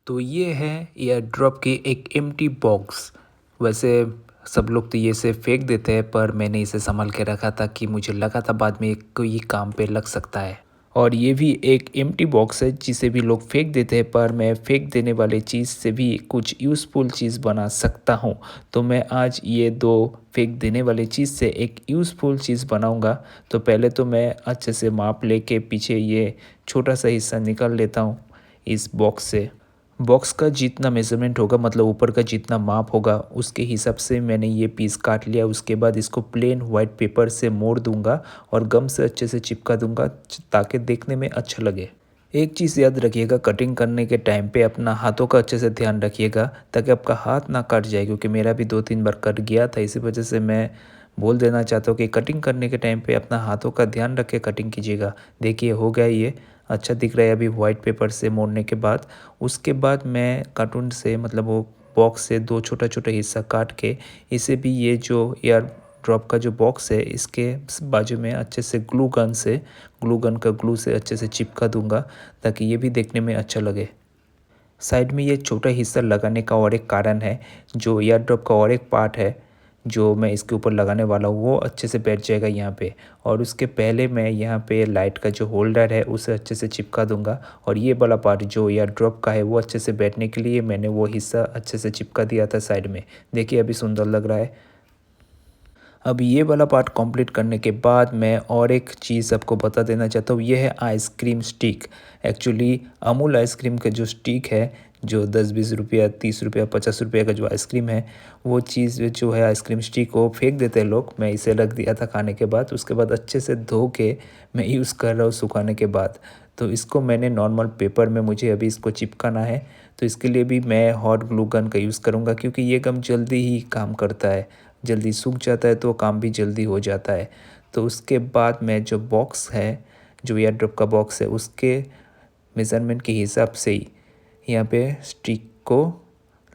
तो ये है एयर ड्रॉप की एक एम्प्टी बॉक्स। वैसे सब लोग तो ये इसे फेंक देते हैं, पर मैंने इसे संभाल के रखा था कि मुझे लगा था बाद में कोई काम पे लग सकता है। और ये भी एक एम्प्टी बॉक्स है जिसे भी लोग फेंक देते हैं, पर मैं फेंक देने वाले चीज़ से भी कुछ यूज़फुल चीज़ बना सकता हूँ। तो मैं आज ये दो फेंक देने वाले चीज़ से एक यूज़फुल चीज़ बनाऊँगा। तो पहले तो मैं अच्छे से माप लेके पीछे ये छोटा सा हिस्सा निकाल लेता हूँ इस बॉक्स से। बॉक्स का जितना मेज़रमेंट होगा, मतलब ऊपर का जितना माप होगा, उसके हिसाब से मैंने ये पीस काट लिया। उसके बाद इसको प्लेन वाइट पेपर से मोड़ दूंगा और गम से अच्छे से चिपका दूंगा ताकि देखने में अच्छा लगे। एक चीज़ याद रखिएगा, कटिंग करने के टाइम पे अपना हाथों का अच्छे से ध्यान रखिएगा ताकि आपका हाथ ना कट जाए, क्योंकि मेरा भी 2-3 बार कट गया था। इसी वजह से मैं बोल देना चाहता हूँ कि कटिंग करने के टाइम पे अपना हाथों का ध्यान रख के कटिंग कीजिएगा। देखिए हो गया, ये अच्छा दिख रहा है अभी वाइट पेपर से मोड़ने के बाद। उसके बाद मैं कार्टून से, मतलब वो बॉक्स से दो छोटा छोटा हिस्सा काट के इसे भी ये जो एयर ड्रॉप का जो बॉक्स है इसके बाजू में अच्छे से ग्लू गन का ग्लू से अच्छे से चिपका दूंगा ताकि ये भी देखने में अच्छा लगे। साइड में ये छोटा हिस्सा लगाने का और एक कारण है, जो एयर ड्रॉप का और एक पार्ट है जो मैं इसके ऊपर लगाने वाला हूँ वो अच्छे से बैठ जाएगा यहाँ पे। और उसके पहले मैं यहाँ पे लाइट का जो होल्डर है उसे अच्छे से चिपका दूंगा। और ये वाला पार्ट जो एयर ड्रॉप का है वो अच्छे से बैठने के लिए मैंने वो हिस्सा अच्छे से चिपका दिया था साइड में। देखिए अभी सुंदर लग रहा है। अब ये वाला पार्ट कंप्लीट करने के बाद मैं और एक चीज़ आपको बता देना चाहता हूँ, ये है ice cream stick. Actually Amul ice cream का जो स्टिक है, जो 10-20 रुपया, 30 रुपया, 50 रुपये का जो आइसक्रीम है, वो चीज़ जो है आइसक्रीम स्टिक को फेंक देते हैं लोग। मैं इसे रख दिया था खाने के बाद। उसके बाद अच्छे से धो के मैं यूज़ कर रहा हूँ सुखाने के बाद। तो इसको मैंने नॉर्मल पेपर में मुझे अभी इसको चिपकाना है, तो इसके लिए भी मैं हॉट ग्लू गन का यूज़ करूँगा, क्योंकि ये गम जल्दी ही काम करता है, जल्दी सूख जाता है तो काम भी जल्दी हो जाता है। तो उसके बाद मैं जो बॉक्स है, जो एयर ड्रॉप का बॉक्स है, उसके मेज़रमेंट के हिसाब से ही यहाँ पे स्टिक को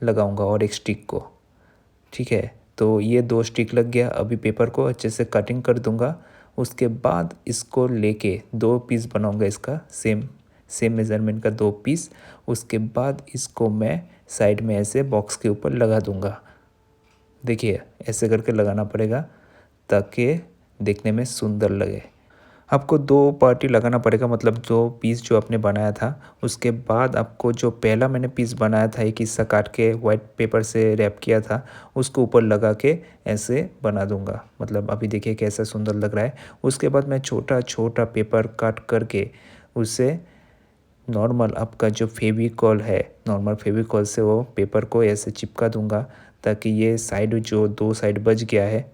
लगाऊंगा और एक स्टिक को। ठीक है, तो ये 2 स्टिक लग गया। अभी पेपर को अच्छे से कटिंग कर दूंगा। उसके बाद इसको लेके 2 पीस बनाऊंगा इसका, सेम सेम मेज़रमेंट का 2 पीस। उसके बाद इसको मैं साइड में ऐसे बॉक्स के ऊपर लगा दूंगा। देखिए ऐसे करके लगाना पड़ेगा ताकि देखने में सुंदर लगे। आपको 2 पार्टी लगाना पड़ेगा, मतलब 2 पीस जो आपने बनाया था। उसके बाद आपको जो पहला मैंने पीस बनाया था, एक हिस्सा काट के वाइट पेपर से रैप किया था, उसको ऊपर लगा के ऐसे बना दूंगा। मतलब अभी देखिए कैसा सुंदर लग रहा है। उसके बाद मैं छोटा छोटा पेपर काट करके उसे नॉर्मल आपका जो फेविकॉल है, नॉर्मल फेविकॉल से वो पेपर को ऐसे चिपका दूंगा ताकि ये साइड जो 2 साइड बच गया है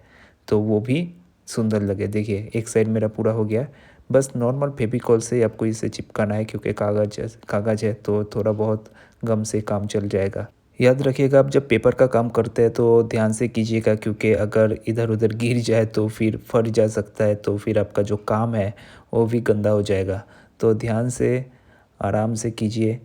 तो वो भी सुंदर लगे। देखिए एक साइड मेरा पूरा हो गया। बस नॉर्मल फेविकॉल से आपको इसे चिपकाना है, क्योंकि कागज़ है तो थोड़ा बहुत गम से काम चल जाएगा। याद रखिएगा, आप जब पेपर का काम करते हैं तो ध्यान से कीजिएगा, क्योंकि अगर इधर उधर गिर जाए तो फिर फट जा सकता है, तो फिर आपका जो काम है वो भी गंदा हो जाएगा। तो ध्यान से आराम से कीजिए,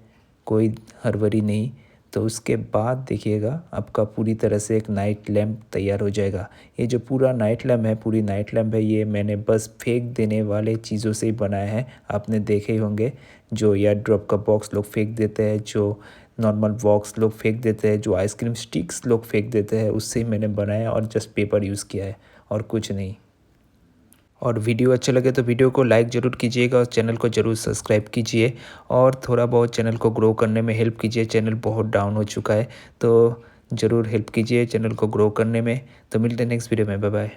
कोई हड़बड़ी नहीं। तो उसके बाद देखिएगा आपका पूरी तरह से एक नाइट लैम्प तैयार हो जाएगा। ये जो पूरा नाइट लैम्प है, पूरी नाइट लैम्प है, ये मैंने बस फेंक देने वाले चीज़ों से ही बनाया है। आपने देखे ही होंगे जो एयर ड्रॉप का बॉक्स लोग फेंक देते हैं, जो नॉर्मल बॉक्स लोग फेंक देते हैं, जो आइसक्रीम स्टिक्स लोग फेंक देते हैं, उससे ही मैंने बनाया और जस्ट पेपर यूज़ किया है और कुछ नहीं। और वीडियो अच्छा लगे तो वीडियो को लाइक ज़रूर कीजिएगा और चैनल को ज़रूर सब्सक्राइब कीजिए और थोड़ा बहुत चैनल को ग्रो करने में हेल्प कीजिए। चैनल बहुत डाउन हो चुका है, तो ज़रूर हेल्प कीजिए चैनल को ग्रो करने में। तो मिलते हैं नेक्स्ट वीडियो में। Bye bye.